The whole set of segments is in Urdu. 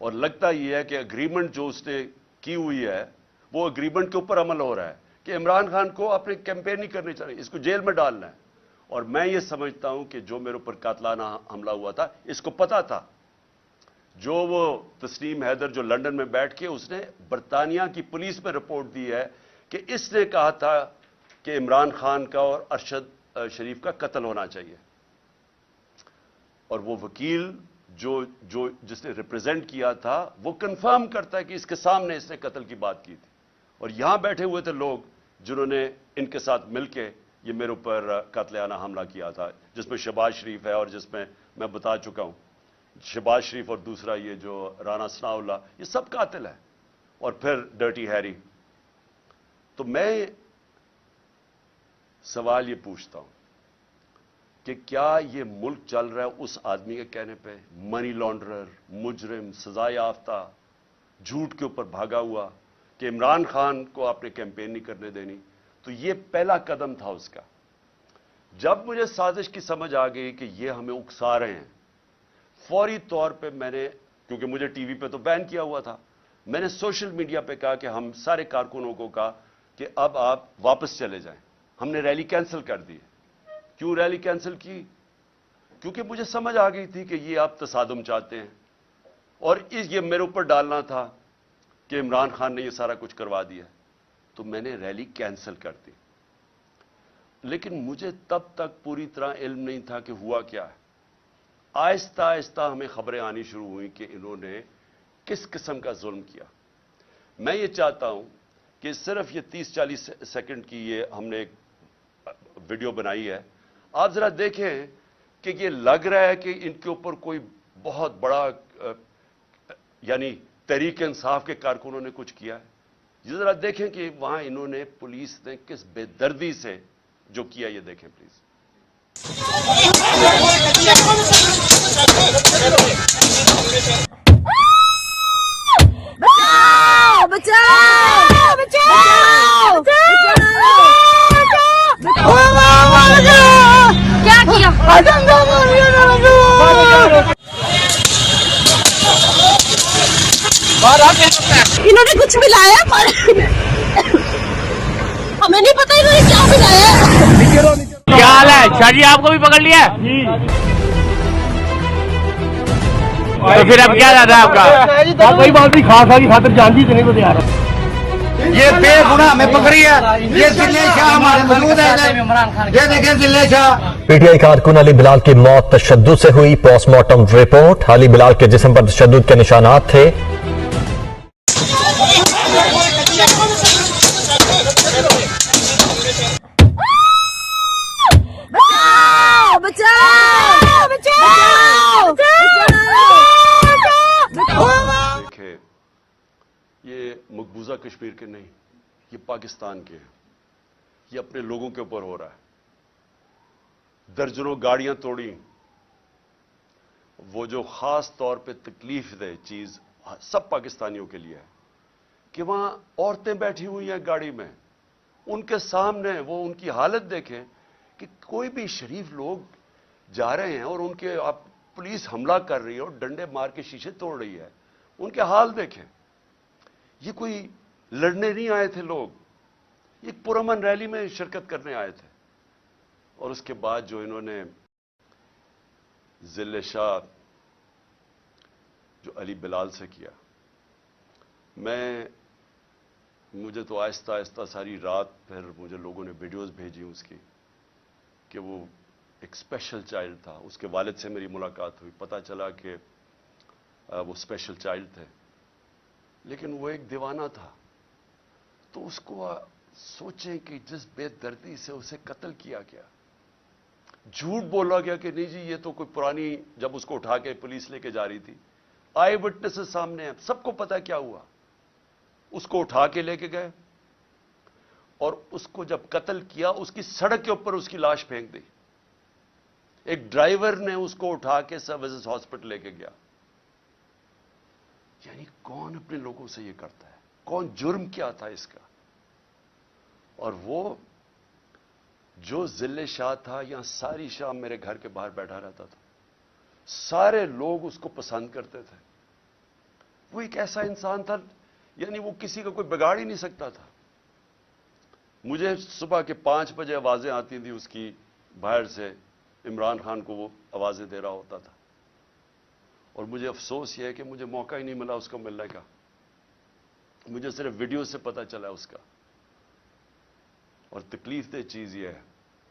اور لگتا یہ ہے کہ اگریمنٹ جو اس نے کی ہوئی ہے وہ اگریمنٹ کے اوپر عمل ہو رہا ہے کہ عمران خان کو اپنے کیمپین نہیں کرنی چاہیے, اس کو جیل میں ڈالنا ہے. اور میں یہ سمجھتا ہوں کہ جو میرے اوپر قاتلانہ حملہ ہوا تھا اس کو پتا تھا. جو وہ تسنیم حیدر جو لندن میں بیٹھ کے اس نے برطانیہ کی پولیس میں رپورٹ دی ہے کہ اس نے کہا تھا کہ عمران خان کا اور ارشد شریف کا قتل ہونا چاہیے. اور وہ وکیل جس نے ریپرزینٹ کیا تھا وہ کنفرم کرتا ہے کہ اس کے سامنے اس نے قتل کی بات کی تھی. اور یہاں بیٹھے ہوئے تھے لوگ جنہوں نے ان کے ساتھ مل کے یہ میرے اوپر قاتلانہ حملہ کیا تھا, جس میں شہباز شریف ہے اور جس میں میں بتا چکا ہوں شہباز شریف اور دوسرا یہ جو رانا ثناء اللہ, یہ سب قاتل ہیں. اور پھر ڈرٹی ہیری. تو میں سوال یہ پوچھتا ہوں کہ کیا یہ ملک چل رہا ہے اس آدمی کے کہنے پہ, منی لانڈرر, مجرم, سزا یافتہ, جھوٹ کے اوپر بھاگا ہوا, کہ عمران خان کو آپ نے کیمپین نہیں کرنے دینی. تو یہ پہلا قدم تھا اس کا. جب مجھے سازش کی سمجھ آ گئی کہ یہ ہمیں اکسا رہے ہیں, فوری طور پہ میں نے, کیونکہ مجھے ٹی وی پہ تو بین کیا ہوا تھا, میں نے سوشل میڈیا پہ کہا کہ ہم سارے کارکنوں کو کہا کہ اب آپ واپس چلے جائیں. ہم نے ریلی کینسل کر دی. کیوں ریلی کینسل کی؟ کیونکہ مجھے سمجھ آ گئی تھی کہ یہ آپ تصادم چاہتے ہیں اور یہ میرے اوپر ڈالنا تھا کہ عمران خان نے یہ سارا کچھ کروا دیا. تو میں نے ریلی کینسل کر دی. لیکن مجھے تب تک پوری طرح علم نہیں تھا کہ ہوا کیا ہے. آہستہ آہستہ ہمیں خبریں آنی شروع ہوئیں کہ انہوں نے کس قسم کا ظلم کیا. میں یہ چاہتا ہوں کہ صرف یہ 30-40 سیکنڈ کی یہ ہم نے ایک ویڈیو بنائی ہے, آپ ذرا دیکھیں کہ یہ لگ رہا ہے کہ ان کے اوپر کوئی بہت بڑا یعنی تحریک انصاف کے کارکنوں نے کچھ کیا ہے. یہ ذرا دیکھیں کہ وہاں انہوں نے, پولیس نے کس بے دردی سے جو کیا, یہ دیکھیں پلیز. بچاؤ بچاؤ بچاؤ کیا کیا انہوں نے کچھ ملایا ہمیں نہیں پتا انہوں نے کیا ملایا. کیا حال ہے شاہ جی, آپ کو بھی پکڑ لیا تو پھر اب کیا جاتا ہے آپ کا؟ کوئی بات نہیں, خاص کی خاطر جانتی تو نہیں بتا رہا. یہ بے گناہ ہمیں پکڑی ہے. یہ ضلع شاہ ہمارے موجود ہے, یہ دیکھیں ضلع شاہ. پی ٹی آئی کارکن علی بلال کی موت تشدد سے ہوئی. پوسٹ مارٹم رپورٹ, علی بلال کے جسم پر تشدد کے نشانات تھے. دیکھیں, یہ مقبوضہ کشمیر کے نہیں, یہ پاکستان کے ہیں. یہ اپنے لوگوں کے اوپر ہو رہا ہے. درجنوں گاڑیاں توڑی. وہ جو خاص طور پہ تکلیف دہ چیز سب پاکستانیوں کے لیے ہے کہ وہاں عورتیں بیٹھی ہوئی ہیں گاڑی میں, ان کے سامنے وہ ان کی حالت دیکھیں کہ کوئی بھی شریف لوگ جا رہے ہیں اور ان کے آپ پولیس حملہ کر رہی ہے اور ڈنڈے مار کے شیشے توڑ رہی ہے. ان کے حال دیکھیں. یہ کوئی لڑنے نہیں آئے تھے لوگ, یہ پرامن ریلی میں شرکت کرنے آئے تھے. اور اس کے بعد جو انہوں نے ذل شاہ جو علی بلال سے کیا, مجھے تو آہستہ آہستہ ساری رات پھر مجھے لوگوں نے ویڈیوز بھیجی اس کی کہ وہ ایک اسپیشل چائلڈ تھا. اس کے والد سے میری ملاقات ہوئی, پتہ چلا کہ وہ اسپیشل چائلڈ تھے لیکن وہ ایک دیوانہ تھا. تو اس کو سوچیں کہ جس بے دردی سے اسے قتل کیا گیا, جھوٹ بولا گیا کہ نہیں جی یہ تو کوئی پرانی, جب اس کو اٹھا کے پولیس لے کے جا رہی تھی, آئی وٹنسز سامنے ہیں, سب کو پتا کیا ہوا. اس کو اٹھا کے لے کے گئے اور اس کو جب قتل کیا اس کی سڑک کے اوپر اس کی لاش پھینک دی. ایک ڈرائیور نے اس کو اٹھا کے سروسز ہاسپٹل لے کے گیا. یعنی کون اپنے لوگوں سے یہ کرتا ہے؟ کون, جرم کیا تھا اس کا؟ اور وہ جو ذل شاہ تھا, یہاں ساری شام میرے گھر کے باہر بیٹھا رہتا تھا, سارے لوگ اس کو پسند کرتے تھے. وہ ایک ایسا انسان تھا یعنی وہ کسی کا کوئی بگاڑ ہی نہیں سکتا تھا. مجھے صبح کے 5 بجے آوازیں آتی تھیں اس کی باہر سے, عمران خان کو وہ آوازیں دے رہا ہوتا تھا, اور مجھے افسوس یہ ہے کہ مجھے موقع ہی نہیں ملا اس کو ملنے کا. مجھے صرف ویڈیو سے پتہ چلا اس کا. اور تکلیف دہ چیز یہ ہے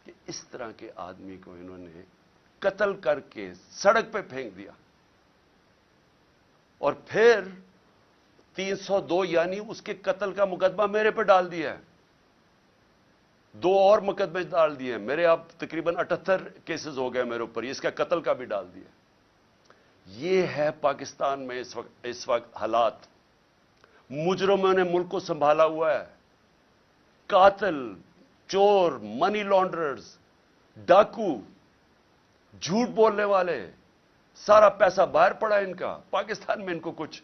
کہ اس طرح کے آدمی کو انہوں نے قتل کر کے سڑک پہ پھینک دیا, اور پھر 302 یعنی اس کے قتل کا مقدمہ میرے پہ ڈال دیا ہے. 2 اور مقدمے ڈال دیے میرے. اب تقریباً 78 کیسز ہو گئے میرے اوپر, اس کا قتل کا بھی ڈال دیا. یہ ہے پاکستان میں اس وقت حالات. مجرموں نے ملک کو سنبھالا ہوا ہے. قاتل, چور, منی لانڈررز, ڈاکو, جھوٹ بولنے والے, سارا پیسہ باہر پڑا ان کا. پاکستان میں ان کو کچھ,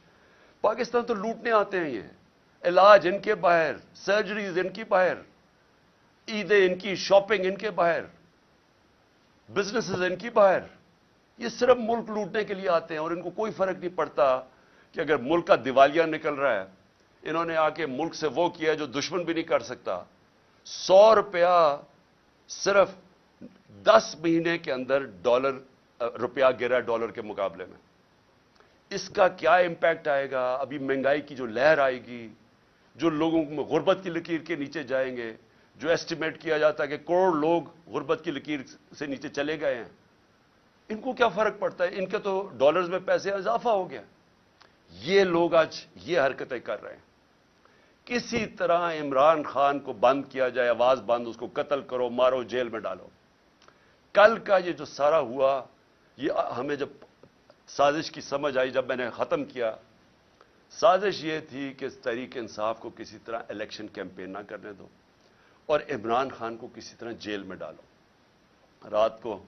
پاکستان تو لوٹنے آتے ہیں. یہ علاج ان کے باہر, سرجریز ان کی باہر, عیدیں ان کی, شاپنگ ان کے باہر, بزنسز ان کی باہر. یہ صرف ملک لوٹنے کے لیے آتے ہیں, اور ان کو کوئی فرق نہیں پڑتا کہ اگر ملک کا دیوالیہ نکل رہا ہے. انہوں نے آ کے ملک سے وہ کیا جو دشمن بھی نہیں کر سکتا. 100 روپیہ صرف 10 مہینے کے اندر روپیہ گرا ڈالر کے مقابلے میں. اس کا کیا امپیکٹ آئے گا؟ ابھی مہنگائی کی جو لہر آئے گی, جو لوگوں میں غربت کی لکیر کے نیچے جائیں گے, جو ایسٹیمیٹ کیا جاتا ہے کہ کروڑ لوگ غربت کی لکیر سے نیچے چلے گئے ہیں, ان کو کیا فرق پڑتا ہے؟ ان کے تو ڈالرز میں پیسے اضافہ ہو گیا. یہ لوگ آج یہ حرکتیں کر رہے ہیں. کسی طرح عمران خان کو بند کیا جائے, آواز بند, اس کو قتل کرو, مارو, جیل میں ڈالو. کل کا یہ جو سارا ہوا, یہ ہمیں جب سازش کی سمجھ آئی, جب میں نے ختم کیا, سازش یہ تھی کہ تحریک انصاف کو کسی طرح الیکشن کیمپین نہ کرنے دو, اور عمران خان کو کسی طرح جیل میں ڈالو. رات کو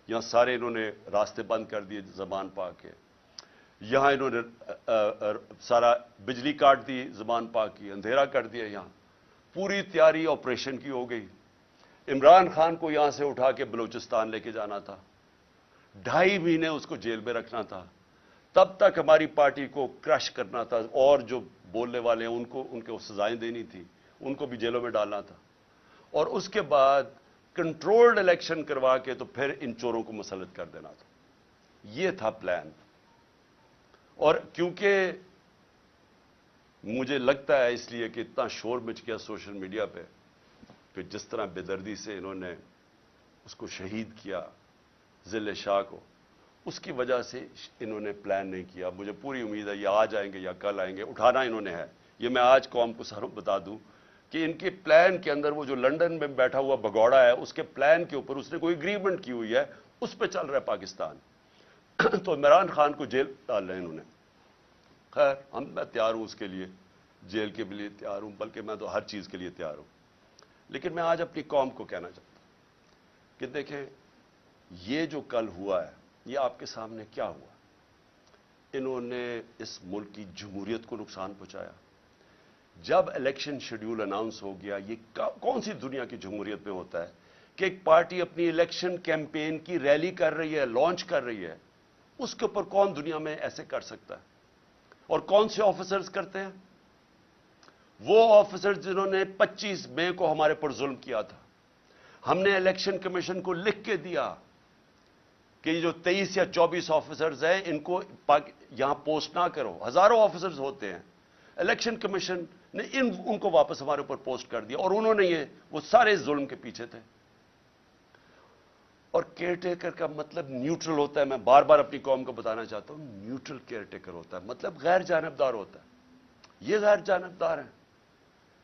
یہاں سارے انہوں نے راستے بند کر دیے زبان پاک کے. یہاں انہوں نے سارا بجلی کاٹ دی زبان پاک کی, اندھیرا کر دیا. یہاں پوری تیاری آپریشن کی ہو گئی. عمران خان کو یہاں سے اٹھا کے بلوچستان لے کے جانا تھا, 2.5 مہینے اس کو جیل میں رکھنا تھا. تب تک ہماری پارٹی کو کرش کرنا تھا, اور جو بولنے والے ہیں ان کو سزائیں دینی تھی, ان کو بھی جیلوں میں ڈالنا تھا. اور اس کے بعد کنٹرولڈ الیکشن کروا کے تو پھر ان چوروں کو مسلط کر دینا تھا. یہ تھا پلان. اور کیونکہ مجھے لگتا ہے اس لیے کہ اتنا شور مچ گیا سوشل میڈیا پہ کہ جس طرح بے دردی سے انہوں نے اس کو شہید کیا, ذل شاہ کو, اس کی وجہ سے انہوں نے پلان نہیں کیا. مجھے پوری امید ہے یہ آج آئیں گے یا کل آئیں گے, اٹھانا انہوں نے ہے. یہ میں آج قوم کو ساروں بتا دوں کہ ان کے پلان کے اندر وہ جو لندن میں بیٹھا ہوا بگوڑا ہے, اس کے پلان کے اوپر اس نے کوئی اگریمنٹ کی ہوئی ہے, اس پہ چل رہا ہے پاکستان. تو عمران خان کو جیل ڈال رہے ہیں انہوں نے. خیر, میں تیار ہوں اس کے لیے, جیل کے لیے تیار ہوں, بلکہ میں تو ہر چیز کے لیے تیار ہوں. لیکن میں آج اپنی قوم کو کہنا چاہتا ہوں کہ دیکھیں, یہ جو کل ہوا ہے یہ آپ کے سامنے کیا ہوا. انہوں نے اس ملک کی جمہوریت کو نقصان پہنچایا. جب الیکشن شیڈیول اناؤنس ہو گیا, یہ کون سی دنیا کی جمہوریت میں ہوتا ہے کہ ایک پارٹی اپنی الیکشن کیمپین کی ریلی کر رہی ہے, لانچ کر رہی ہے, اس کے اوپر کون دنیا میں ایسے کر سکتا ہے؟ اور کون سے آفیسرز کرتے ہیں؟ وہ آفیسرز جنہوں نے 25 مئی کو ہمارے پر ظلم کیا تھا. ہم نے الیکشن کمیشن کو لکھ کے دیا کہ یہ جو 23 یا 24 آفیسرز ہیں ان کو یہاں پوسٹ نہ کرو. ہزاروں آفیسرز ہوتے ہیں. الیکشن کمیشن نے ان کو واپس ہمارے اوپر پوسٹ کر دیا, اور انہوں نے وہ سارے ظلم کے پیچھے تھے. اور کیئر ٹیکر کا مطلب نیوٹرل ہوتا ہے. میں بار بار اپنی قوم کو بتانا چاہتا ہوں, نیوٹرل کیئر ٹیکر ہوتا ہے, مطلب غیر جانبدار ہوتا ہے. یہ غیر جانبدار ہیں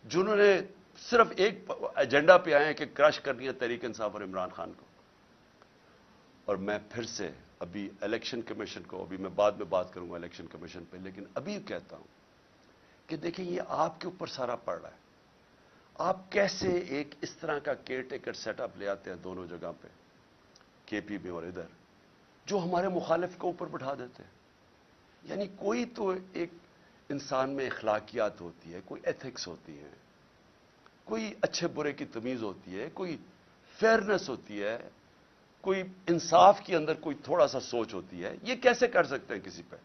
جنہوں نے صرف ایک ایجنڈا پہ آئے ہیں کہ کرش کرنی ہے تحریک انصاف اور عمران خان کو. اور میں پھر سے ابھی الیکشن کمیشن کو, ابھی میں بعد میں بات کروں گا الیکشن کمیشن پہ, لیکن ابھی کہتا ہوں کہ دیکھیں یہ آپ کے اوپر سارا پڑ رہا ہے. آپ کیسے ایک اس طرح کا کیئر ٹیکر سیٹ اپ لے آتے ہیں دونوں جگہ پہ, کے پی میں اور ادھر, جو ہمارے مخالف کو اوپر بٹھا دیتے ہیں. یعنی کوئی تو ایک انسان میں اخلاقیات ہوتی ہے, کوئی ایتھکس ہوتی ہے, کوئی اچھے برے کی تمیز ہوتی ہے, کوئی فیئرنس ہوتی ہے, کوئی انصاف کے اندر کوئی تھوڑا سا سوچ ہوتی ہے. یہ کیسے کر سکتے ہیں کسی پہ؟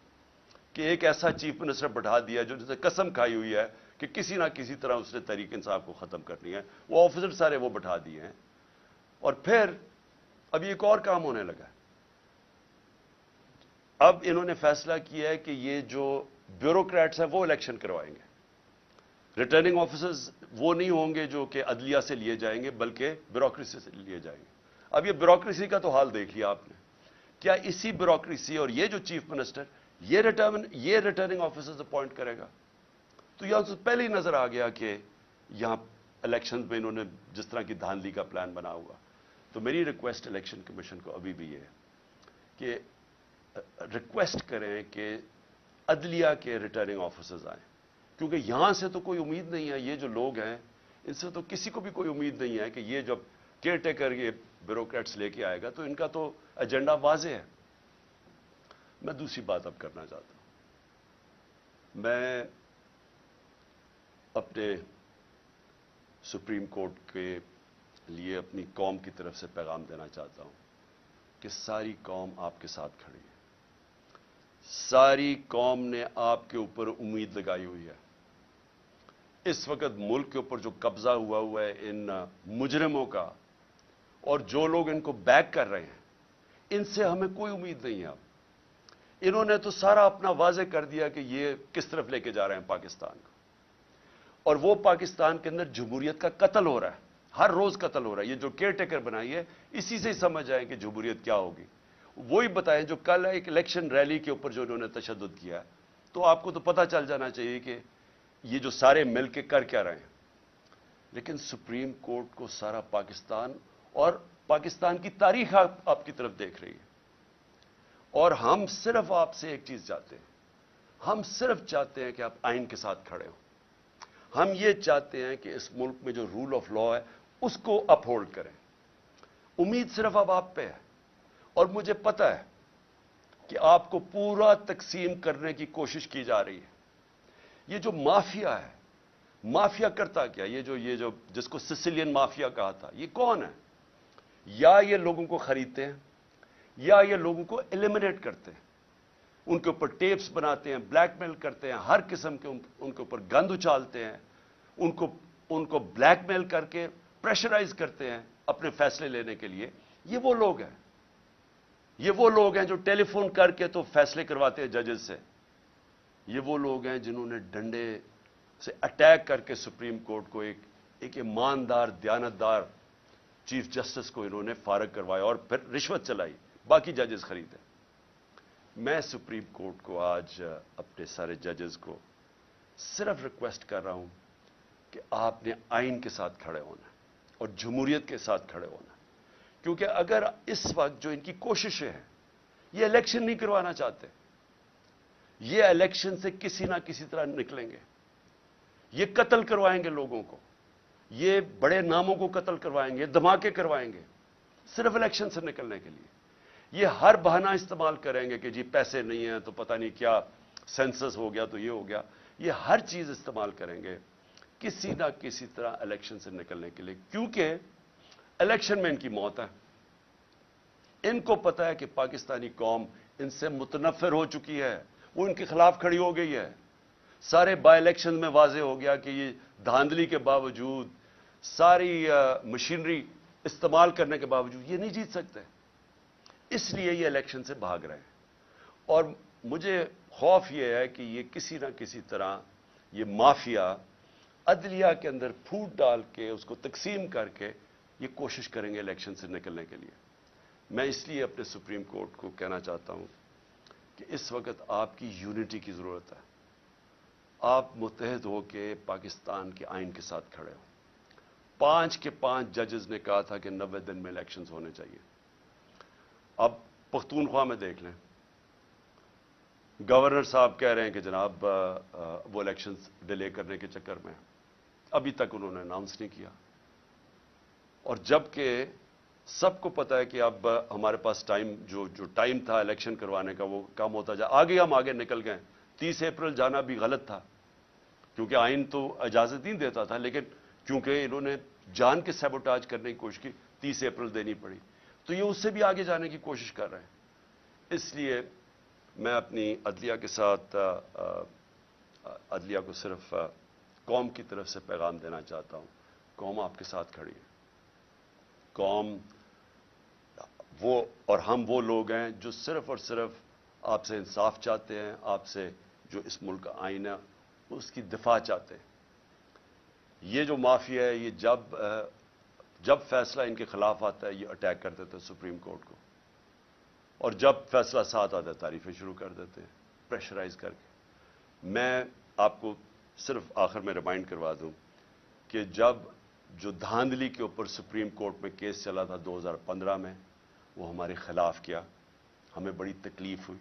کہ ایک ایسا چیف منسٹر بٹھا دیا جو جسے قسم کھائی ہوئی ہے کہ کسی نہ کسی طرح اس نے تحریک انصاف کو ختم کرنی ہے. وہ آفیسر سارے وہ بٹھا دیے ہیں. اور پھر اب ایک اور کام ہونے لگا ہے. اب انہوں نے فیصلہ کیا ہے کہ یہ جو بیوروکریٹس ہیں وہ الیکشن کروائیں گے. ریٹرننگ آفیسرز وہ نہیں ہوں گے جو کہ عدلیہ سے لیے جائیں گے بلکہ بیوروکریسی سے لیے جائیں گے. اب یہ بیوروکریسی کا تو حال دیکھ لیا آپ نے. کیا اسی بیوروکریسی اور یہ جو چیف منسٹر یہ ریٹرننگ آفیسرز اپوائنٹ کرے گا؟ تو یہاں سے پہلے ہی نظر آ گیا کہ یہاں الیکشن میں انہوں نے جس طرح کی دھاندلی کا پلان بنا ہوا. تو میری ریکویسٹ الیکشن کمیشن کو ابھی بھی یہ ہے کہ ریکویسٹ کریں کہ عدلیہ کے ریٹرننگ آفیسرز آئیں, کیونکہ یہاں سے تو کوئی امید نہیں ہے. یہ جو لوگ ہیں ان سے تو کسی کو بھی کوئی امید نہیں ہے کہ یہ جب کیئر ٹیکر یہ بیوروکریٹس لے کے آئے گا تو ان کا تو ایجنڈا واضح ہے. میں دوسری بات اب کرنا چاہتا ہوں. میں اپنے سپریم کورٹ کے لیے اپنی قوم کی طرف سے پیغام دینا چاہتا ہوں کہ ساری قوم آپ کے ساتھ کھڑی ہے. ساری قوم نے آپ کے اوپر امید لگائی ہوئی ہے. اس وقت ملک کے اوپر جو قبضہ ہوا ہے ان مجرموں کا اور جو لوگ ان کو بیک کر رہے ہیں ان سے ہمیں کوئی امید نہیں ہے. اب انہوں نے تو سارا اپنا واضح کر دیا کہ یہ کس طرف لے کے جا رہے ہیں پاکستان کو, اور وہ پاکستان کے اندر جمہوریت کا قتل ہو رہا ہے. ہر روز قتل ہو رہا ہے. یہ جو کیئر ٹیکر بنائی ہے اسی سے ہی سمجھ آئے کہ جمہوریت کیا ہوگی. وہی بتائیں جو کل ایک الیکشن ریلی کے اوپر جو انہوں نے تشدد کیا ہے, تو آپ کو تو پتہ چل جانا چاہیے کہ یہ جو سارے مل کے کر کیا رہے ہیں. لیکن سپریم کورٹ کو سارا پاکستان اور پاکستان کی تاریخ آپ کی طرف دیکھ رہی ہے. اور ہم صرف آپ سے ایک چیز چاہتے ہیں. ہم صرف چاہتے ہیں کہ آپ آئین کے ساتھ کھڑے ہوں. ہم یہ چاہتے ہیں کہ اس ملک میں جو رول آف لا ہے اس کو اپ ہولڈ کریں. امید صرف اب آپ پہ ہے, اور مجھے پتہ ہے کہ آپ کو پورا تقسیم کرنے کی کوشش کی جا رہی ہے. یہ جو مافیا ہے, مافیا کرتا کیا؟ یہ جو جس کو سسیلین مافیا کہا تھا, یہ کون ہے؟ یا یہ لوگوں کو خریدتے ہیں یا یہ لوگوں کو ایلیمنیٹ کرتے ہیں. ان کے اوپر ٹیپس بناتے ہیں, بلیک میل کرتے ہیں, ہر قسم کے ان کے اوپر گند اچھالتے ہیں, ان کو بلیک میل کر کے پریشرائز کرتے ہیں اپنے فیصلے لینے کے لیے. یہ وہ لوگ ہیں. یہ وہ لوگ ہیں جو ٹیلی فون کر کے تو فیصلے کرواتے ہیں ججز سے. یہ وہ لوگ ہیں جنہوں نے ڈنڈے سے اٹیک کر کے سپریم کورٹ کو ایک ایماندار دیانتدار چیف جسٹس کو انہوں نے فارغ کروایا اور پھر رشوت چلائی, باقی ججز خریدے. میں سپریم کورٹ کو آج اپنے سارے ججز کو صرف ریکویسٹ کر رہا ہوں کہ آپ نے آئین کے ساتھ کھڑے ہونا اور جمہوریت کے ساتھ کھڑے ہونا. کیونکہ اگر اس وقت جو ان کی کوششیں ہیں, یہ الیکشن نہیں کروانا چاہتے, یہ الیکشن سے کسی نہ کسی طرح نکلیں گے. یہ قتل کروائیں گے لوگوں کو, یہ بڑے ناموں کو قتل کروائیں گے, دھماکے کروائیں گے صرف الیکشن سے نکلنے کے لیے. یہ ہر بہانہ استعمال کریں گے کہ جی پیسے نہیں ہیں تو پتہ نہیں کیا سینسس ہو گیا تو یہ ہو گیا. یہ ہر چیز استعمال کریں گے کسی نہ کسی طرح الیکشن سے نکلنے کے لیے, کیونکہ الیکشن میں ان کی موت ہے. ان کو پتہ ہے کہ پاکستانی قوم ان سے متنفر ہو چکی ہے, وہ ان کے خلاف کھڑی ہو گئی ہے. سارے بائی الیکشن میں واضح ہو گیا کہ یہ دھاندلی کے باوجود, ساری مشینری استعمال کرنے کے باوجود یہ نہیں جیت سکتے. اس لیے یہ الیکشن سے بھاگ رہے ہیں. اور مجھے خوف یہ ہے کہ یہ کسی نہ کسی طرح یہ مافیا عدلیہ کے اندر پھوٹ ڈال کے اس کو تقسیم کر کے یہ کوشش کریں گے الیکشن سے نکلنے کے لیے. میں اس لیے اپنے سپریم کورٹ کو کہنا چاہتا ہوں کہ اس وقت آپ کی یونٹی کی ضرورت ہے. آپ متحد ہو کے پاکستان کے آئین کے ساتھ کھڑے ہو. 5 کے 5 ججز نے کہا تھا کہ 90 دن میں الیکشنز ہونے چاہیے. اب پختونخوا میں دیکھ لیں, گورنر صاحب کہہ رہے ہیں کہ جناب وہ الیکشنز ڈیلے کرنے کے چکر میں ابھی تک انہوں نے اناؤنس نہیں کیا. اور جبکہ سب کو پتا ہے کہ اب ہمارے پاس ٹائم جو ٹائم تھا الیکشن کروانے کا وہ کم ہوتا جا, آگے ہم آگے نکل گئے. 30 اپریل جانا بھی غلط تھا کیونکہ آئین تو اجازت نہیں دیتا تھا, لیکن کیونکہ انہوں نے جان کے سیبوٹاج کرنے کی کوشش کی 30 اپریل دینی پڑی. تو یہ اس سے بھی آگے جانے کی کوشش کر رہے ہیں. اس لیے میں اپنی عدلیہ کے ساتھ عدلیہ کو صرف قوم کی طرف سے پیغام دینا چاہتا ہوں. قوم آپ کے ساتھ کھڑی ہے. قوم وہ اور ہم وہ لوگ ہیں جو صرف اور صرف آپ سے انصاف چاہتے ہیں, آپ سے جو اس ملک کا آئین ہے اس کی دفاع چاہتے ہیں. یہ جو مافیا ہے یہ جب فیصلہ ان کے خلاف آتا ہے یہ اٹیک کر دیتے ہیں سپریم کورٹ کو, اور جب فیصلہ ساتھ آتا ہے تعریفیں شروع کر دیتے ہیں پریشرائز کر کے. میں آپ کو صرف آخر میں ریمائنڈ کروا دوں کہ جب جو دھاندلی کے اوپر سپریم کورٹ میں کیس چلا تھا 2015 میں, وہ ہمارے خلاف کیا, ہمیں بڑی تکلیف ہوئی.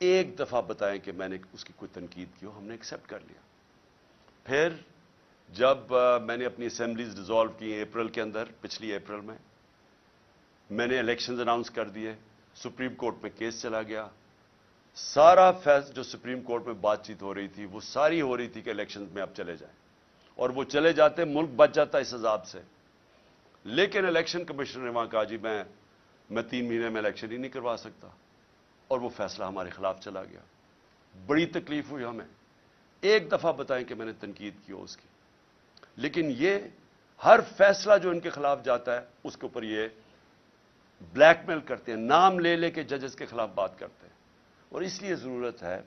ایک دفعہ بتائیں کہ میں نے اس کی کوئی تنقید کی ہو, ہم نے ایکسیپٹ کر لیا. پھر جب میں نے اپنی اسمبلیز ڈیزالو کی اپریل کے اندر, پچھلی اپریل میں نے الیکشنز اناؤنس کر دیے, سپریم کورٹ میں کیس چلا گیا. سارا جو سپریم کورٹ میں بات چیت ہو رہی تھی وہ ساری ہو رہی تھی کہ الیکشنز میں اب چلے جائیں, اور وہ چلے جاتے ملک بچ جاتا اس عذاب سے. لیکن الیکشن کمشنر نے وہاں کہا جی میں 3 مہینے میں الیکشن ہی نہیں کروا سکتا, اور وہ فیصلہ ہمارے خلاف چلا گیا. بڑی تکلیف ہوئی ہمیں. ایک دفعہ بتائیں کہ میں نے تنقید کی ہو اس کی. لیکن یہ ہر فیصلہ جو ان کے خلاف جاتا ہے اس کے اوپر یہ بلیک میل کرتے ہیں, نام لے لے کے ججز کے خلاف بات کرتے ہیں. اور اس لیے ضرورت ہے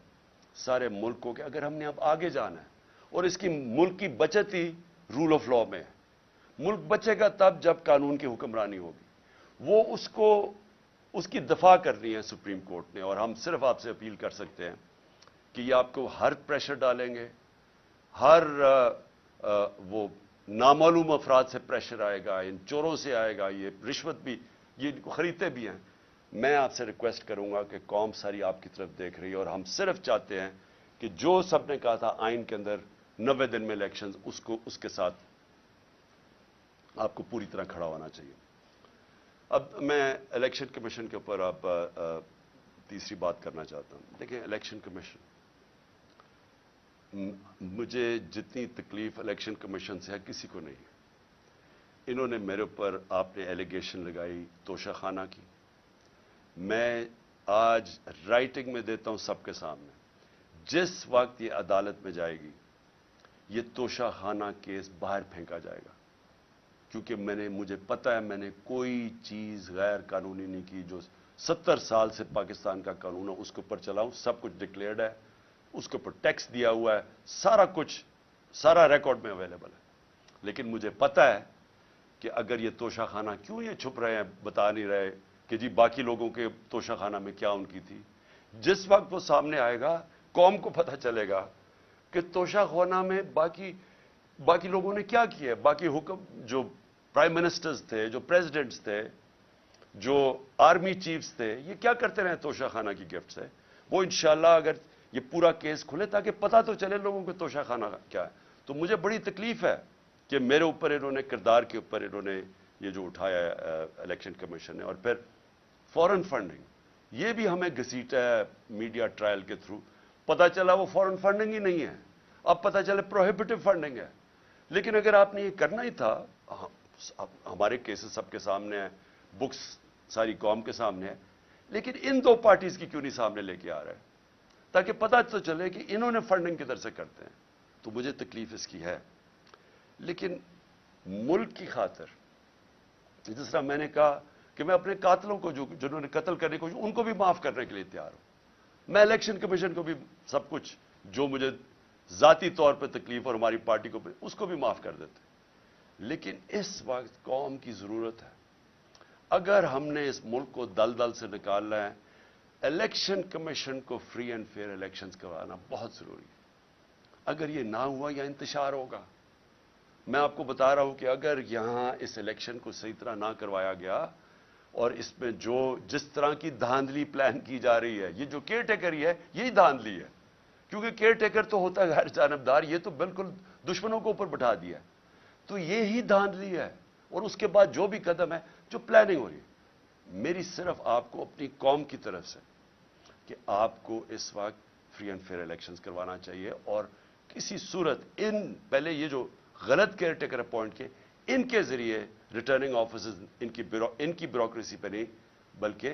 سارے ملک کو کہ اگر ہم نے اب آگے جانا ہے, اور اس کی ملک کی بچت ہی رول آف لا میں ہے. ملک بچے گا تب جب قانون کی حکمرانی ہوگی. وہ اس کی دفاع کرنی ہے سپریم کورٹ نے, اور ہم صرف آپ سے اپیل کر سکتے ہیں کہ یہ آپ کو ہر پریشر ڈالیں گے, ہر وہ نامعلوم افراد سے پریشر آئے گا, ان چوروں سے آئے گا, یہ رشوت بھی یہ ان کو خریدتے بھی ہیں. میں آپ سے ریکویسٹ کروں گا کہ قوم ساری آپ کی طرف دیکھ رہی ہے, اور ہم صرف چاہتے ہیں کہ جو سب نے کہا تھا آئین کے اندر 90 دن میں الیکشنز, اس کے ساتھ آپ کو پوری طرح کھڑا ہونا چاہیے. اب میں الیکشن کمیشن کے اوپر آپ تیسری بات کرنا چاہتا ہوں. دیکھیں الیکشن کمیشن, مجھے جتنی تکلیف الیکشن کمیشن سے ہے کسی کو نہیں ہے. انہوں نے میرے اوپر, آپ نے ایلیگیشن لگائی توشہ خانہ کی. میں آج رائٹنگ میں دیتا ہوں سب کے سامنے, جس وقت یہ عدالت میں جائے گی یہ توشہ خانہ کیس باہر پھینکا جائے گا, کیونکہ مجھے پتہ ہے میں نے کوئی چیز غیر قانونی نہیں کی. جو 70 سال سے پاکستان کا قانون ہے اس کے اوپر چلاؤں, سب کچھ ڈکلیئرڈ ہے, اس کے اوپر ٹیکس دیا ہوا ہے, سارا کچھ سارا ریکارڈ میں اویلیبل ہے. لیکن مجھے پتہ ہے کہ اگر یہ توشہ خانہ, کیوں یہ چھپ رہے ہیں, بتا نہیں رہے کہ جی باقی لوگوں کے توشہ خانہ میں کیا ان کی تھی. جس وقت وہ سامنے آئے گا قوم کو پتہ چلے گا کہ توشہ خانہ میں باقی لوگوں نے کیا کیا ہے. باقی حکم جو پرائم منسٹرز تھے, جو پریزیڈنٹس تھے, جو آرمی چیفز تھے, یہ کیا کرتے رہے توشہ خانہ کی گفٹ سے. وہ انشاءاللہ اگر یہ پورا کیس کھلے تاکہ پتہ تو چلے لوگوں کو توشہ خانہ کیا ہے. تو مجھے بڑی تکلیف ہے کہ میرے اوپر انہوں نے, کردار کے اوپر انہوں نے یہ جو اٹھایا ہے الیکشن کمیشن نے. اور پھر فورن فنڈنگ, یہ بھی ہمیں گھسیٹا ہے میڈیا ٹرائل کے تھرو. پتہ چلا وہ فورن فنڈنگ ہی نہیں ہے, اب پتہ چلے پروہیبٹیو فنڈنگ ہے. لیکن اگر آپ نے یہ کرنا ہی تھا, ہمارے کیسز سب کے سامنے ہیں, بکس ساری قوم کے سامنے ہے, لیکن ان 2 پارٹیز کی کیوں نہیں سامنے لے کے آ رہے ہیں تاکہ پتہ تو چلے کہ انہوں نے فنڈنگ کدھر سے کرتے ہیں. تو مجھے تکلیف اس کی ہے. لیکن ملک کی خاطر, جس طرح میں نے کہا کہ میں اپنے قاتلوں کو جنہوں نے قتل کرنے کو, ان کو بھی معاف کرنے کے لیے تیار ہوں. میں الیکشن کمیشن کو بھی سب کچھ جو مجھے ذاتی طور پہ تکلیف اور ہماری پارٹی کو اس کو بھی معاف کر دیتے. لیکن اس وقت قوم کی ضرورت ہے. اگر ہم نے اس ملک کو دلدل سے نکالنا ہے, الیکشن کمیشن کو فری اینڈ فیئر الیکشنز کروانا بہت ضروری ہے. اگر یہ نہ ہوا یا انتشار ہوگا, میں آپ کو بتا رہا ہوں کہ اگر یہاں اس الیکشن کو صحیح طرح نہ کروایا گیا, اور اس میں جس طرح کی دھاندلی پلان کی جا رہی ہے, یہ جو کیئر ٹیکر ہی ہے یہی دھاندلی ہے. کیونکہ کیئر ٹیکر تو ہوتا ہے غیر جانبدار, یہ تو بالکل دشمنوں کو اوپر بٹھا دیا ہے. تو یہی دھاندلی ہے. اور اس کے بعد جو بھی قدم ہے, جو پلاننگ ہو رہی ہے, میری صرف آپ کو اپنی قوم کی طرف سے کہ آپ کو اس وقت فری اینڈ فیئر الیکشنز کروانا چاہیے. اور کسی صورت پہلے یہ جو غلط کیئر ٹیکر اپوائنٹ کے, ان کے ذریعے ریٹرننگ آفیسرز ان کی بیوروکریسی پہ نہیں بلکہ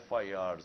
FIRs,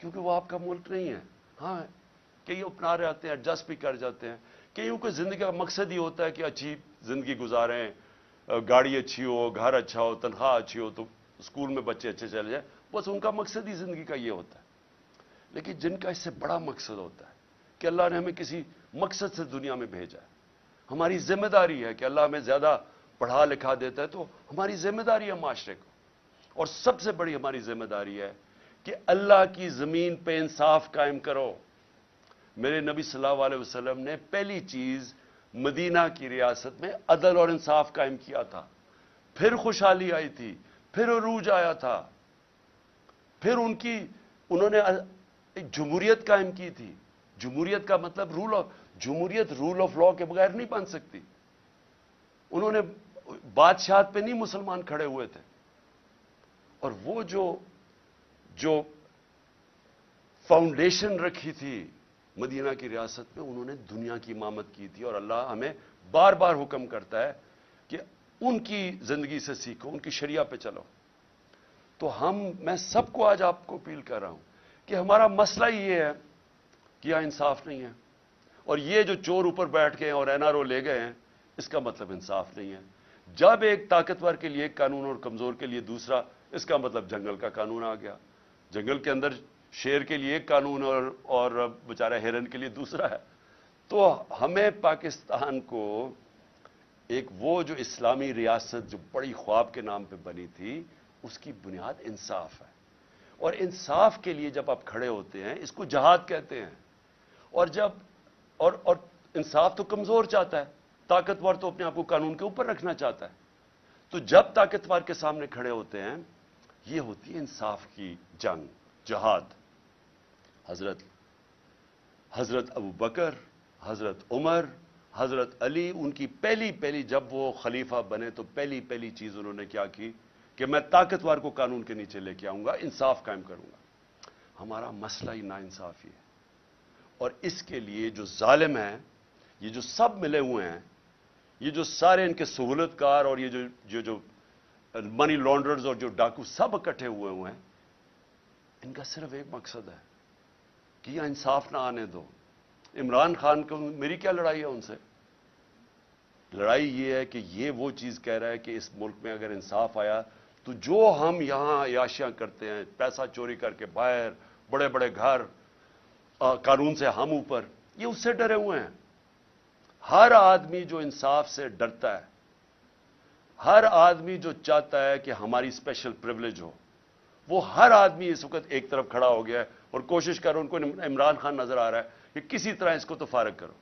کیونکہ وہ آپ کا ملک نہیں ہے. ہاں کئی اپنا رہے آتے ہیں, ایڈجسٹ بھی کر جاتے ہیں. کئیوں کو زندگی کا مقصد ہی ہوتا ہے کہ اچھی زندگی گزاریں, گاڑی اچھی ہو, گھر اچھا ہو, تنخواہ اچھی ہو, تو اسکول میں بچے اچھے چلے جائیں. بس ان کا مقصد ہی زندگی کا یہ ہوتا ہے. لیکن جن کا اس سے بڑا مقصد ہوتا ہے کہ اللہ نے ہمیں کسی مقصد سے دنیا میں بھیجا ہے, ہماری ذمہ داری ہے کہ اللہ ہمیں زیادہ پڑھا لکھا دیتا ہے تو ہماری ذمہ داری ہے معاشرے کو. اور سب سے بڑی ہماری ذمہ داری ہے کہ اللہ کی زمین پہ انصاف قائم کرو. میرے نبی صلی اللہ علیہ وسلم نے پہلی چیز مدینہ کی ریاست میں عدل اور انصاف قائم کیا تھا. پھر خوشحالی آئی تھی, پھر عروج آیا تھا, پھر انہوں نے ایک جمہوریت قائم کی تھی. جمہوریت کا مطلب جمہوریت رول آف لا کے بغیر نہیں بن سکتی. انہوں نے بادشاہت پہ نہیں مسلمان کھڑے ہوئے تھے. اور وہ جو فاؤنڈیشن رکھی تھی مدینہ کی ریاست میں, انہوں نے دنیا کی امامت کی تھی. اور اللہ ہمیں بار بار حکم کرتا ہے کہ ان کی زندگی سے سیکھو, ان کی شریعہ پہ چلو. تو میں سب کو آج آپ کو اپیل کر رہا ہوں کہ ہمارا مسئلہ یہ ہے کہ یہاں انصاف نہیں ہے. اور یہ جو چور اوپر بیٹھ گئے ہیں اور NRO لے گئے ہیں, اس کا مطلب انصاف نہیں ہے. جب ایک طاقتور کے لیے ایک قانون اور کمزور کے لیے دوسرا, اس کا مطلب جنگل کا قانون آ گیا. جنگل کے اندر شیر کے لیے ایک قانون اور بیچارہ ہرن کے لیے دوسرا ہے. تو ہمیں پاکستان کو ایک وہ جو اسلامی ریاست جو بڑی خواب کے نام پہ بنی تھی, اس کی بنیاد انصاف ہے. اور انصاف کے لیے جب آپ کھڑے ہوتے ہیں, اس کو جہاد کہتے ہیں. اور انصاف تو کمزور چاہتا ہے, طاقتور تو اپنے آپ کو قانون کے اوپر رکھنا چاہتا ہے. تو جب طاقتور کے سامنے کھڑے ہوتے ہیں, یہ ہوتی ہے انصاف کی جنگ, جہاد. حضرت ابو بکر, حضرت عمر, حضرت علی, ان کی پہلی جب وہ خلیفہ بنے تو پہلی چیز انہوں نے کیا کی کہ میں طاقتور کو قانون کے نیچے لے کے آؤں گا, انصاف قائم کروں گا. ہمارا مسئلہ ہی ناانصافی ہے. اور اس کے لیے جو ظالم ہیں, یہ جو سب ملے ہوئے ہیں, یہ جو سارے ان کے سہولت کار اور یہ جو منی لانڈرز اور جو ڈاکو سب اکٹھے ہوئے ہیں, ان کا صرف ایک مقصد ہے کہ یہ انصاف نہ آنے دو. عمران خان کو میری کیا لڑائی ہے ان سے؟ لڑائی یہ ہے کہ یہ وہ چیز کہہ رہا ہے کہ اس ملک میں اگر انصاف آیا تو جو ہم یہاں عیاشیاں کرتے ہیں, پیسہ چوری کر کے باہر, بڑے بڑے گھر, قانون سے ہم اوپر, یہ اس سے ڈرے ہوئے ہیں. ہر آدمی جو انصاف سے ڈرتا ہے, ہر آدمی جو چاہتا ہے کہ ہماری اسپیشل پریولیج ہو, وہ ہر آدمی اس وقت ایک طرف کھڑا ہو گیا ہے اور کوشش کر رہا ہے. ان کو عمران خان نظر آ رہا ہے کہ کسی طرح اس کو تو فارغ کرو.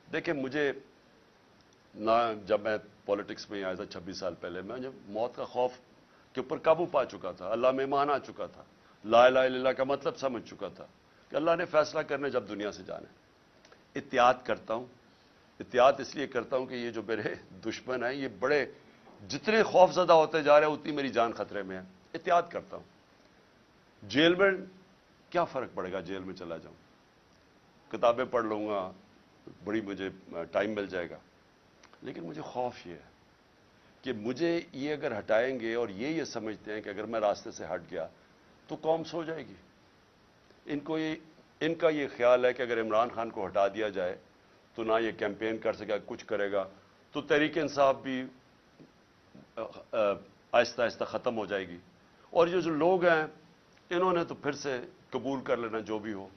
دیکھیں, مجھے نہ جب میں پالیٹکس میں آیا تھا 26 سال پہلے, میں جب موت کا خوف کے اوپر قابو پا چکا تھا, اللہ میں ایمان آ چکا تھا, لا الہ الا اللہ کا مطلب سمجھ چکا تھا کہ اللہ نے فیصلہ کرنے جب دنیا سے جانا ہے. احتیاط کرتا ہوں. احتیاط اس لیے کرتا ہوں کہ یہ جو میرے دشمن ہیں, یہ بڑے جتنے خوف زدہ ہوتے جا رہے ہیں اتنی میری جان خطرے میں ہے. احتیاط کرتا ہوں. جیل میں کیا فرق پڑے گا, جیل میں چلا جاؤں, کتابیں پڑھ لوں گا, بڑی مجھے ٹائم مل جائے گا. لیکن مجھے خوف یہ ہے کہ مجھے یہ اگر ہٹائیں گے, اور یہ سمجھتے ہیں کہ اگر میں راستے سے ہٹ گیا تو قوم سو جائے گی. ان کا یہ خیال ہے کہ اگر عمران خان کو ہٹا دیا جائے تو نہ یہ کیمپین کر سکے, کچھ کرے گا, تو تحریک انصاف بھی آہستہ آہستہ ختم ہو جائے گی. اور یہ جو لوگ ہیں انہوں نے تو پھر سے قبول کر لینا جو بھی ہو.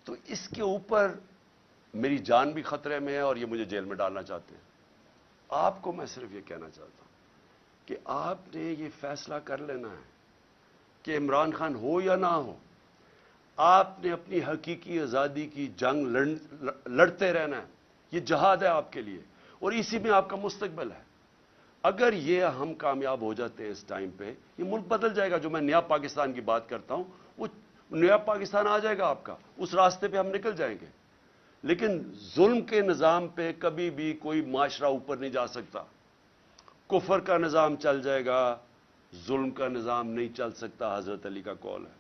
تو اس کے اوپر میری جان بھی خطرے میں ہے اور یہ مجھے جیل میں ڈالنا چاہتے ہیں. آپ کو میں صرف یہ کہنا چاہتا ہوں کہ آپ نے یہ فیصلہ کر لینا ہے کہ عمران خان ہو یا نہ ہو, آپ نے اپنی حقیقی آزادی کی جنگ لڑتے رہنا ہے. یہ جہاد ہے آپ کے لیے اور اسی میں آپ کا مستقبل ہے. اگر یہ ہم کامیاب ہو جاتے ہیں اس ٹائم پہ, یہ ملک بدل جائے گا. جو میں نیا پاکستان کی بات کرتا ہوں, وہ نیا پاکستان آ جائے گا آپ کا. اس راستے پہ ہم نکل جائیں گے. لیکن ظلم کے نظام پہ کبھی بھی کوئی معاشرہ اوپر نہیں جا سکتا. کفر کا نظام چل جائے گا, ظلم کا نظام نہیں چل سکتا. حضرت علی کا قول ہے.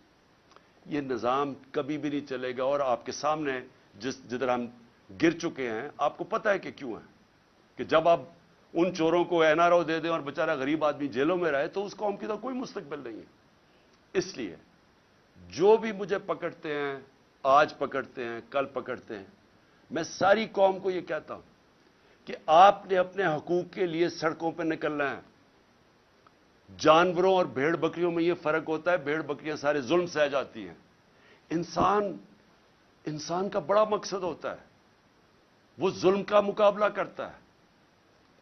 یہ نظام کبھی بھی نہیں چلے گا. اور آپ کے سامنے جدھر ہم گر چکے ہیں, آپ کو پتہ ہے کہ کیوں ہے, کہ جب آپ ان چوروں کو NRO دے دیں اور بیچارہ غریب آدمی جیلوں میں رہے تو اس قوم کی تو کوئی مستقبل نہیں ہے. اس لیے جو بھی مجھے پکڑتے ہیں، آج پکڑتے ہیں، کل پکڑتے ہیں، میں ساری قوم کو یہ کہتا ہوں کہ آپ نے اپنے حقوق کے لیے سڑکوں پہ نکلنا ہے۔ جانوروں اور بھیڑ بکریوں میں یہ فرق ہوتا ہے، بھیڑ بکریاں سارے ظلم سہ جاتی ہیں، انسان کا بڑا مقصد ہوتا ہے، وہ ظلم کا مقابلہ کرتا ہے،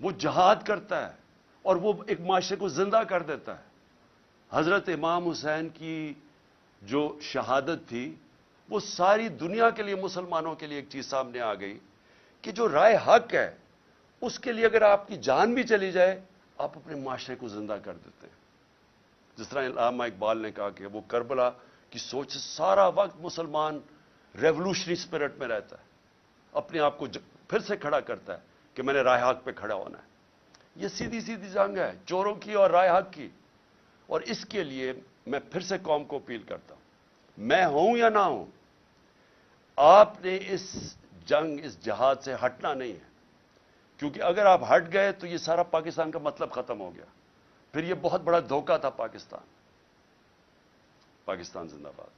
وہ جہاد کرتا ہے، اور وہ ایک معاشرے کو زندہ کر دیتا ہے۔ حضرت امام حسین کی جو شہادت تھی وہ ساری دنیا کے لیے، مسلمانوں کے لیے ایک چیز سامنے آ گئی کہ جو رائے حق ہے اس کے لیے اگر آپ کی جان بھی چلی جائے آپ اپنے معاشرے کو زندہ کر دیتے ہیں۔ جس طرح علامہ اقبال نے کہا کہ وہ کربلا کی سوچ سے سارا وقت مسلمان ریولوشنری اسپرٹ میں رہتا ہے، اپنے آپ کو پھر سے کھڑا کرتا ہے کہ میں نے رائے حق پہ کھڑا ہونا ہے۔ یہ سیدھی سیدھی جنگ ہے چوروں کی اور رائے حق کی، اور اس کے لیے میں پھر سے قوم کو اپیل کرتا ہوں، میں ہوں یا نہ ہوں، آپ نے اس جنگ، اس جہاد سے ہٹنا نہیں ہے، کیونکہ اگر آپ ہٹ گئے تو یہ سارا پاکستان کا مطلب ختم ہو گیا، پھر یہ بہت بڑا دھوکہ تھا۔ پاکستان زندہ باد۔